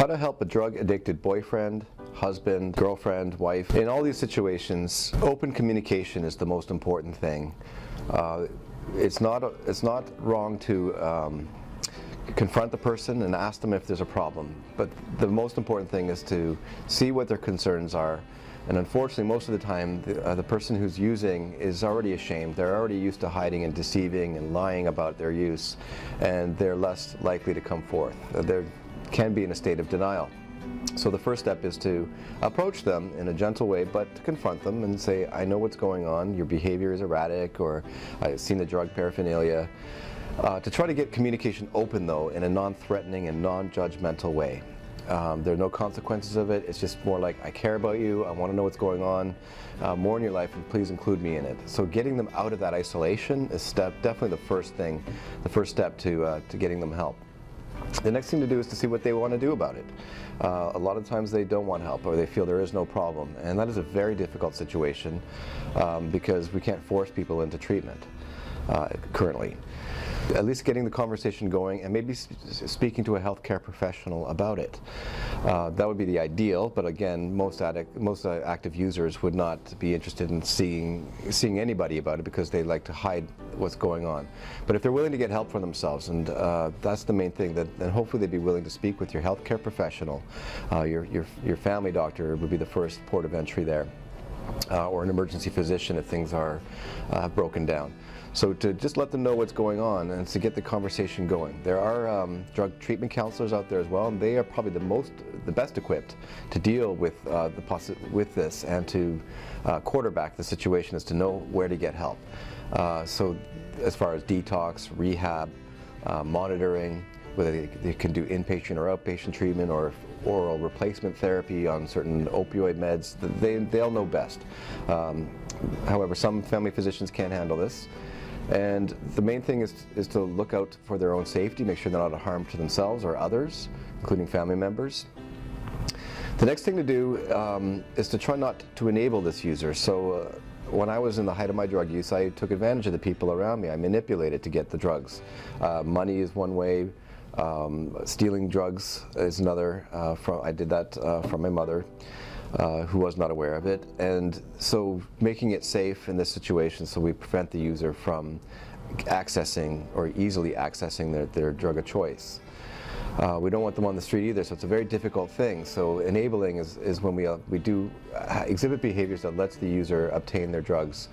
How to help a drug-addicted boyfriend, husband, girlfriend, wife. In all these situations, open communication is the most important thing. It's not wrong to confront the person and ask them if there's a problem, but the most important thing is to see what their concerns are. And unfortunately, most of the time, the person who's using is already ashamed. They're already used to hiding and deceiving and lying about their use, and they're less likely to come forth. They can be in a state of denial. So the first step is to approach them in a gentle way, but to confront them and say, I know what's going on, your behavior is erratic, or I've seen the drug paraphernalia. To try to get communication open, though, in a non-threatening and non-judgmental way. There are no consequences of it. It's just more like, I care about you, I want to know what's going on, more in your life, and please include me in it. So getting them out of that isolation is definitely the first step to getting them help. The next thing to do is to see what they want to do about it. A lot of times they don't want help, or they feel there is no problem, and that is a very difficult situation because we can't force people into treatment currently. At least getting the conversation going and maybe speaking to a healthcare professional about it. That would be the ideal, but again, most active users would not be interested in seeing anybody about it because they like to hide what's going on. But if they're willing to get help for themselves, and that's the main thing, then hopefully they'd be willing to speak with your healthcare professional. Your family doctor would be the first port of entry there, or an emergency physician if things are broken down. So to just let them know what's going on and to get the conversation going. There are drug treatment counselors out there as well, and they are probably the best equipped to deal with this and to quarterback the situation, as to know where to get help. So as far as detox, rehab, monitoring, whether they can do inpatient or outpatient treatment or oral replacement therapy on certain opioid meds, they'll know best. However, some family physicians can't handle this. And the main thing is to look out for their own safety, make sure they're not a harm to themselves or others, including family members. The next thing to do is to try not to enable this user. So when I was in the height of my drug use, I took advantage of the people around me. I manipulated to get the drugs. Money is one way. Stealing drugs is another. I did that from my mother, who was not aware of it. And so making it safe in this situation, so we prevent the user from accessing or easily accessing their drug of choice. We don't want them on the street either, so it's a very difficult thing. So enabling is when we do exhibit behaviors that lets the user obtain their drugs.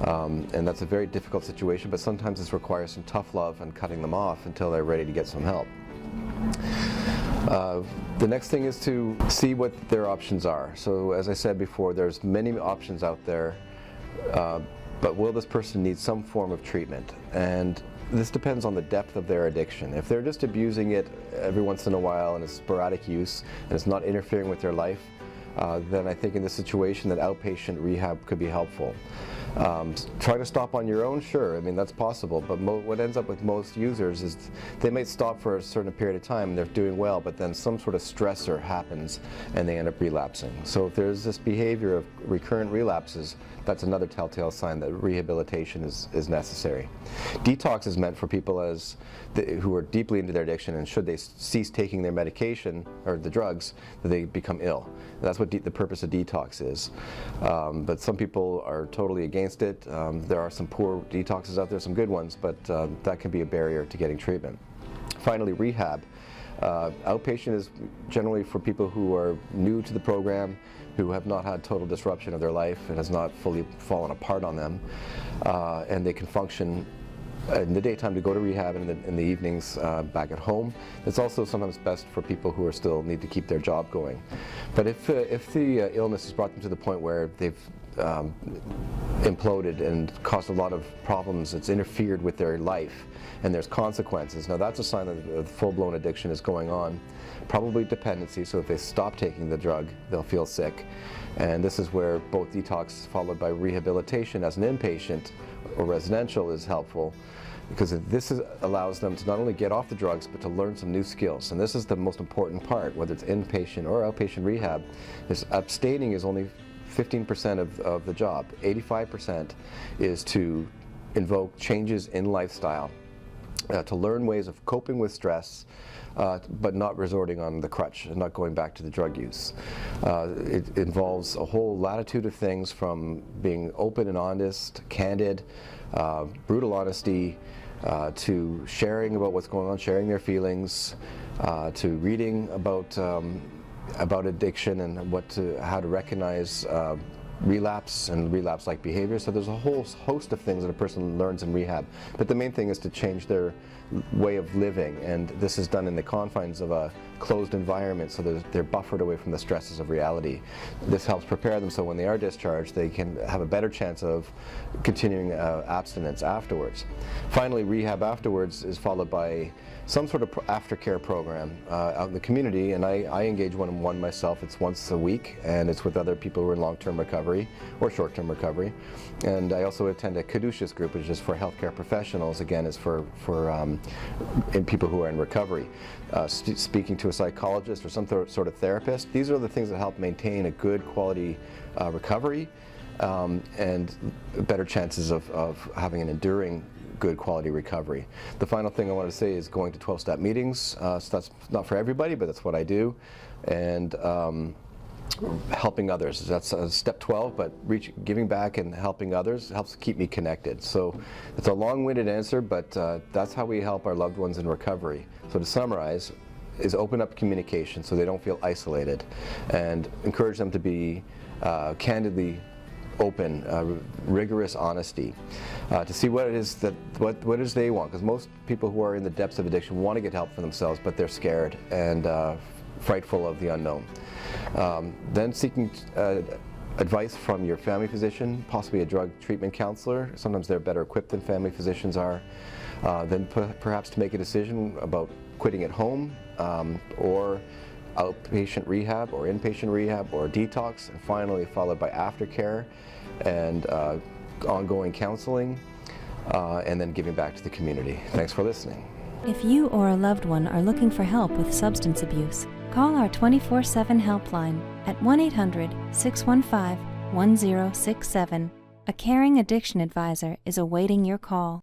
And that's a very difficult situation, but sometimes this requires some tough love and cutting them off until they're ready to get some help. The next thing is to see what their options are. So as I said before, there's many options out there, but will this person need some form of treatment? And this depends on the depth of their addiction. If they're just abusing it every once in a while and it's sporadic use and it's not interfering with their life, then I think in this situation that outpatient rehab could be helpful. Trying to stop on your own, sure, I mean that's possible, but what ends up with most users is they may stop for a certain period of time and they're doing well, but then some sort of stressor happens and they end up relapsing. So if there's this behavior of recurrent relapses, that's another telltale sign that rehabilitation is necessary. Detox is meant for people who are deeply into their addiction, and should they cease taking their medication or the drugs, they become ill. That's what the purpose of detox is. But some people are totally against it. There are some poor detoxes out there, some good ones, but that can be a barrier to getting treatment. Finally, rehab. Outpatient is generally for people who are new to the program, who have not had total disruption of their life and has not fully fallen apart on them, and they can function in the daytime to go to rehab and in the evenings back at home. It's also sometimes best for people who still need to keep their job going. But if the illness has brought them to the point where they've imploded and caused a lot of problems, it's interfered with their life, and there's consequences. Now that's a sign that full-blown addiction is going on, probably dependency, so if they stop taking the drug, they'll feel sick. And this is where both detox followed by rehabilitation as an inpatient or residential is helpful, because this allows them to not only get off the drugs, but to learn some new skills. And this is the most important part, whether it's inpatient or outpatient rehab, is abstaining is only 15% of the job. 85% is to invoke changes in lifestyle to learn ways of coping with stress, but not resorting on the crutch and not going back to the drug use. It involves a whole latitude of things, from being open and honest, candid, brutal honesty, to sharing about what's going on, sharing their feelings, to reading about addiction and how to recognize relapse and relapse-like behavior. So there's a whole host of things that a person learns in rehab. But the main thing is to change their way of living, and this is done in the confines of a closed environment, so they're buffered away from the stresses of reality. This helps prepare them so when they are discharged, they can have a better chance of continuing abstinence afterwards. Finally, rehab afterwards is followed by some sort of aftercare program out in the community, and I engage one-on-one myself. It's once a week, and it's with other people who are in long-term recovery or short-term recovery. And I also attend a caduceus group, which is for healthcare professionals. Again, is for people who are in recovery. Speaking to a psychologist or some sort of therapist. These are the things that help maintain a good quality recovery and better chances of having an enduring good quality recovery. The final thing I want to say is going to 12-step meetings. So that's not for everybody, but that's what I do. And helping others, that's step 12, but giving back and helping others helps keep me connected. So it's a long-winded answer, but that's how we help our loved ones in recovery. So to summarize, is open up communication so they don't feel isolated, and encourage them to be candidly open, rigorous honesty, to see what it is they want, because most people who are in the depths of addiction want to get help for themselves, but they're scared and frightful of the unknown. Then seeking advice from your family physician, possibly a drug treatment counselor. Sometimes they're better equipped than family physicians are. Then perhaps to make a decision about quitting at home, or outpatient rehab or inpatient rehab or detox, and finally followed by aftercare and ongoing counseling, and then giving back to the community. Thanks for listening. If you or a loved one are looking for help with substance abuse, call our 24/7 helpline at 1-800-615-1067. A caring addiction advisor is awaiting your call.